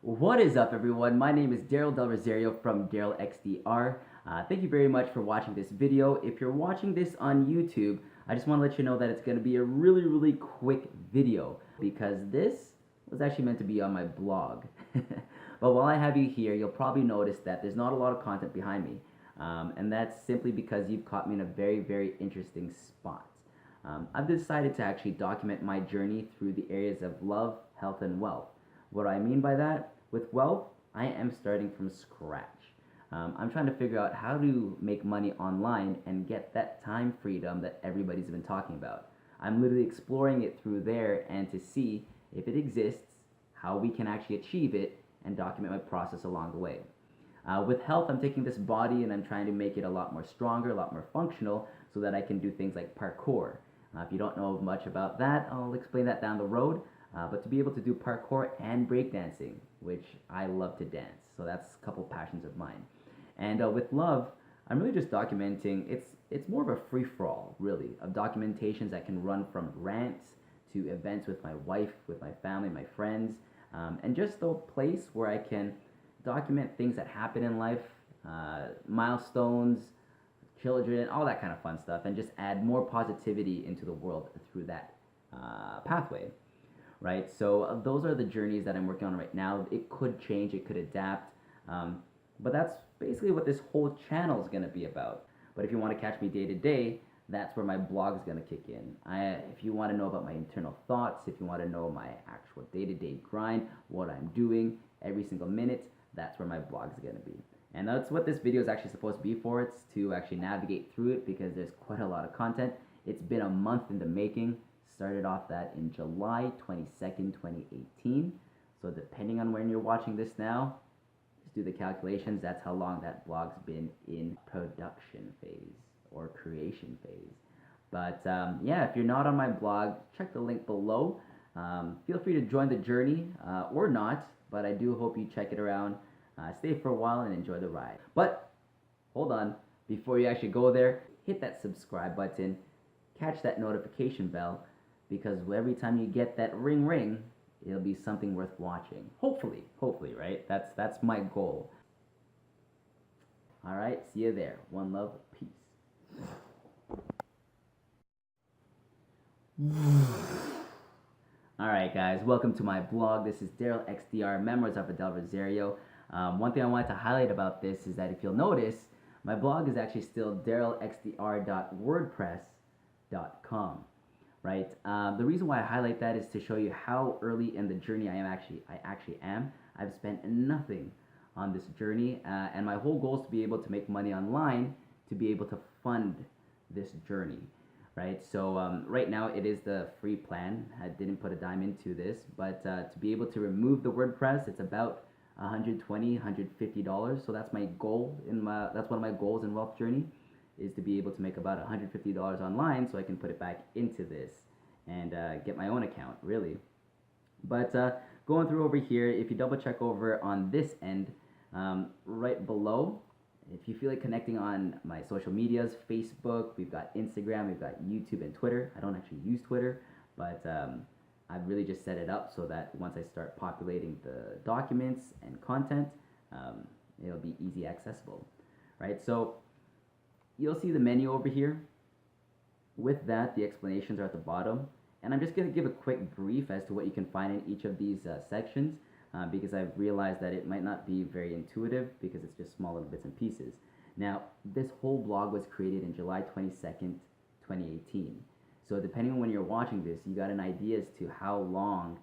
What is up, everyone? My name is Daryl xdR from Daryl xdR. Thank you very much for watching this video. If you're watching this on YouTube, I just want to let you know that it's going to be a really quick video because this was actually meant to be on my blog. But while I have you here, you'll probably notice that there's not a lot of content behind me. And that's simply because you've caught me in a very interesting spot. I've decided to actually document my journey through the areas of love, health, and wealth. What do I mean by that? With wealth, I am starting from scratch. I'm trying to figure out how to make money online and get that time freedom that everybody's been talking about. I'm literally exploring it through there and to see if it exists, how we can actually achieve it, and document my process along the way. With health, I'm taking this body and I'm trying to make it a lot more stronger, a lot more functional, so that I can do things like parkour. If you don't know much about that, I'll explain that down the road. But to be able to do parkour and breakdancing, which I love to dance, so that's a couple passions of mine. And with love, I'm really just documenting. It's more of a free for all, really, of documentations that can run from rants to events with my wife, with my family, my friends, and just a place where I can document things that happen in life, milestones, children, all that kind of fun stuff, and just add more positivity into the world through that pathway, right? So those are the journeys that I'm working on right now. It could change, it could adapt, but that's basically what this whole channel is going to be about. But if you want to catch me day to day, that's where my blog is going to kick in. If you want to know about my internal thoughts, if you want to know my actual day-to-day grind, what I'm doing every single minute, that's where my blog is going to be. And that's what this video is actually supposed to be for. It's to actually navigate through it because there's quite a lot of content. It's been a month in the making. Started off that in July 22nd, 2018. So depending on when you're watching this now, just do the calculations. That's how long that blog's been in production phase or creation phase. But yeah, if you're not on my blog, check the link below. Feel free to join the journey or not, but I do hope you check it around. Stay for a while and enjoy the ride. But hold on, before you actually go there, hit that subscribe button, catch that notification bell, because every time you get that ring, it'll be something worth watching. Hopefully, right? That's my goal. All right, see you there. One love, peace. All right, guys, welcome to my blog. This is Daryl xdR, Memoirs of a Daryl xdR. One thing I wanted to highlight about this is that if you'll notice, my blog is actually still darylxdr.wordpress.com, right? The reason why I highlight that is to show you how early in the journey I actually am. I've spent nothing on this journey, and my whole goal is to be able to make money online to be able to fund this journey, right? So right now it is the free plan. I didn't put a dime into this, but to be able to remove the WordPress, it's about $120, $150. So that's my goal that's one of my goals in Wealth Journey, is to be able to make about $150 online so I can put it back into this and get my own account, really. But going through over here, if you double check over on this end, right below, if you feel like connecting on my social medias, Facebook, we've got Instagram, we've got YouTube and Twitter. I don't actually use Twitter, but I've really just set it up so that once I start populating the documents and content, it'll be easy accessible, right? So you'll see the menu over here. With that, the explanations are at the bottom, and I'm just going to give a quick brief as to what you can find in each of these sections, because I've realized that it might not be very intuitive because it's just small little bits and pieces. Now, this whole blog was created in July 22nd, 2018. So depending on when you're watching this, you got an idea as to how long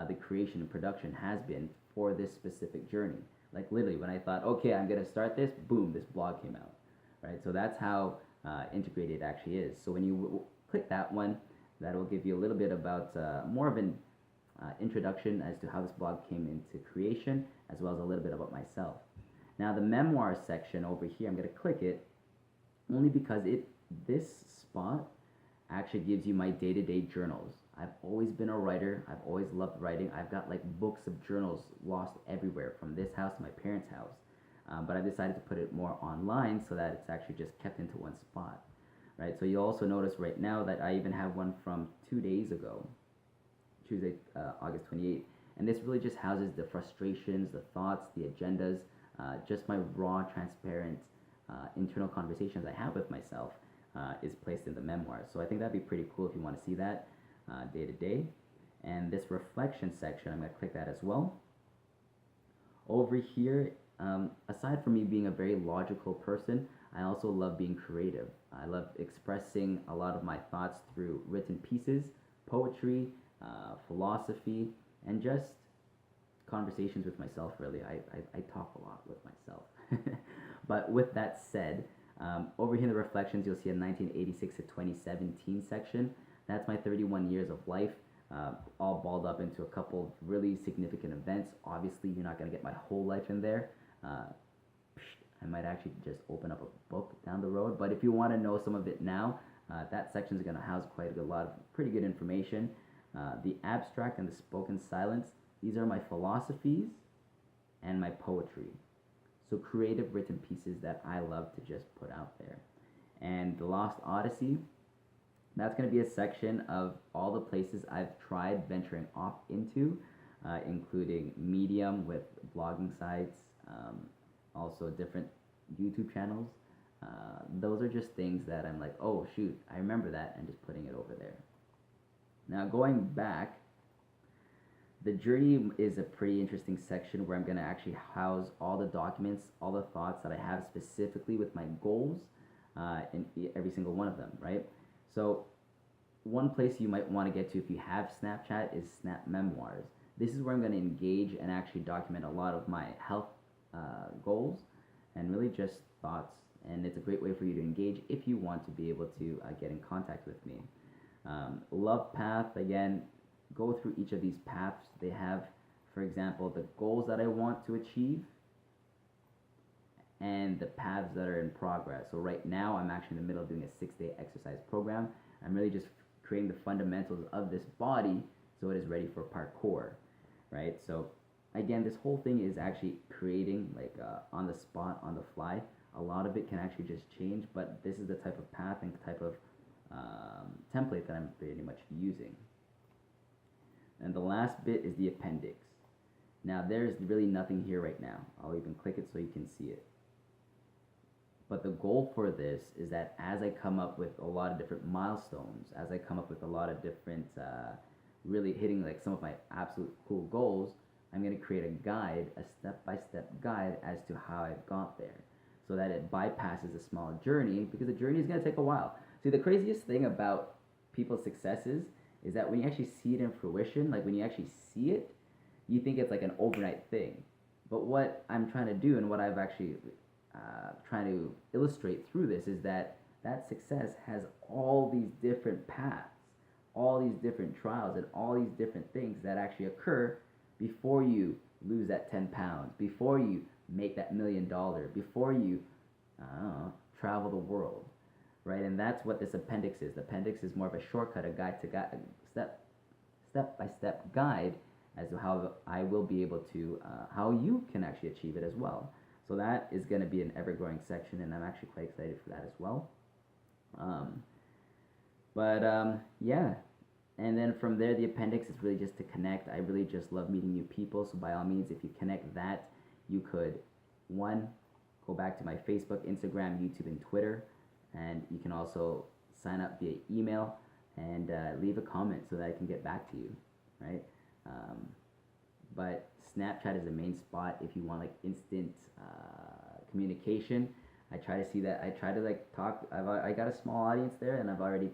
the creation and production has been for this specific journey. Like literally, when I thought, okay, I'm going to start this, boom, this blog came out, right? So that's how integrated it actually is. So when you click that one, that will give you a little bit about more of an introduction as to how this blog came into creation, as well as a little bit about myself. Now the memoir section over here, I'm going to click it only because this spot actually gives you my day-to-day journals. I've always been a writer. I've always loved writing. I've got like books of journals lost everywhere from this house to my parents' house. But I decided to put it more online so that it's actually just kept into one spot, right? So you'll also notice right now that I even have one from 2 days ago, Tuesday, August 28th. And this really just houses the frustrations, the thoughts, the agendas, just my raw, transparent internal conversations I have with myself is placed in the memoir. So I think that'd be pretty cool if you want to see that day to day. And this reflection section, I'm going to click that as well. Over here, aside from me being a very logical person, I also love being creative. I love expressing a lot of my thoughts through written pieces, poetry, philosophy, and just conversations with myself, really. I talk a lot with myself. But with that said, over here in the reflections, you'll see a 1986 to 2017 section. That's my 31 years of life, all balled up into a couple of really significant events. Obviously, you're not going to get my whole life in there. I might actually just open up a book down the road. But if you want to know some of it now, that section is going to house quite a lot of pretty good information. The abstract and the spoken silence, these are my philosophies and my poetry. So creative written pieces that I love to just put out there. And the Lost Odyssey, that's going to be a section of all the places I've tried venturing off into, including Medium with blogging sites, also different YouTube channels. Those are just things that I'm like, oh shoot, I remember that, and just putting it over there. Now going back, the journey is a pretty interesting section where I'm going to actually house all the documents, all the thoughts that I have specifically with my goals in every single one of them, right? So one place you might want to get to if you have Snapchat is Snap Memoirs. This is where I'm going to engage and actually document a lot of my health goals and really just thoughts. And it's a great way for you to engage if you want to be able to get in contact with me. Love path, again, go through each of these paths. They have, for example, the goals that I want to achieve and the paths that are in progress. So right now I'm actually in the middle of doing a 6-day exercise program. I'm really just creating the fundamentals of this body so it is ready for parkour, right? So again, this whole thing is actually creating like on the spot, on the fly. A lot of it can actually just change, but this is the type of path and type of template that I'm pretty much using. And the last bit is the appendix. Now there's really nothing here right now. I'll even click it so you can see it. But the goal for this is that as I come up with a lot of different milestones, as I come up with a lot of different, really hitting like some of my absolute cool goals, I'm going to create a guide, a step-by-step guide as to how I got there, so that it bypasses a small journey, because the journey is going to take a while. See, the craziest thing about people's successes is that when you actually see it in fruition, like when you actually see it, you think it's like an overnight thing. But what I'm trying to do, and what I've actually trying to illustrate through this, is that that success has all these different paths, all these different trials, and all these different things that actually occur before you lose that 10 pounds, before you make that $1 million, before you travel the world, right? And that's what this appendix is. The appendix is more of a shortcut, a guide to guide, step-by-step guide as to how I will be able to, how you can actually achieve it as well. So that is going to be an ever-growing section, and I'm actually quite excited for that as well. Yeah. And then from there, the appendix is really just to connect. I really just love meeting new people. So by all means, if you connect that, you could, one, go back to my Facebook, Instagram, YouTube, and Twitter. And you can also sign up via email and leave a comment so that I can get back to you, right? But Snapchat is the main spot if you want like instant communication. I try to see that. I try to like talk. I got a small audience there, and I've already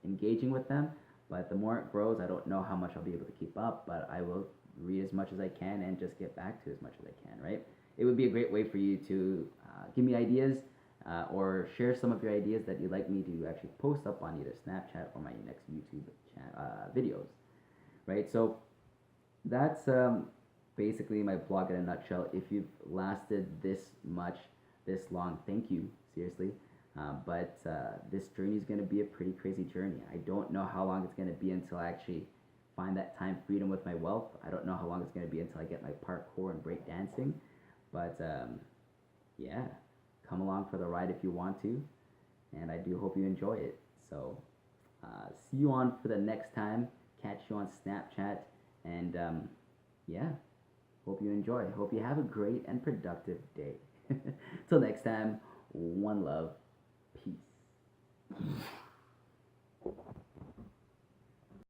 engaging with them. But the more it grows, I don't know how much I'll be able to keep up, but I will read as much as I can and just get back to as much as I can, right? It would be a great way for you to give me ideas or share some of your ideas that you'd like me to actually post up on either Snapchat or my next YouTube videos, right? So that's basically my blog in a nutshell. If you've lasted this much, this long, thank you, seriously. But this journey is going to be a pretty crazy journey. I don't know how long it's going to be until I actually find that time freedom with my wealth. I don't know how long it's going to be until I get my parkour and break dancing. But yeah, come along for the ride if you want to. And I do hope you enjoy it. So see you on for the next time. Catch you on Snapchat. And yeah, hope you enjoy. Hope you have a great and productive day. Till next time, one love. Peace.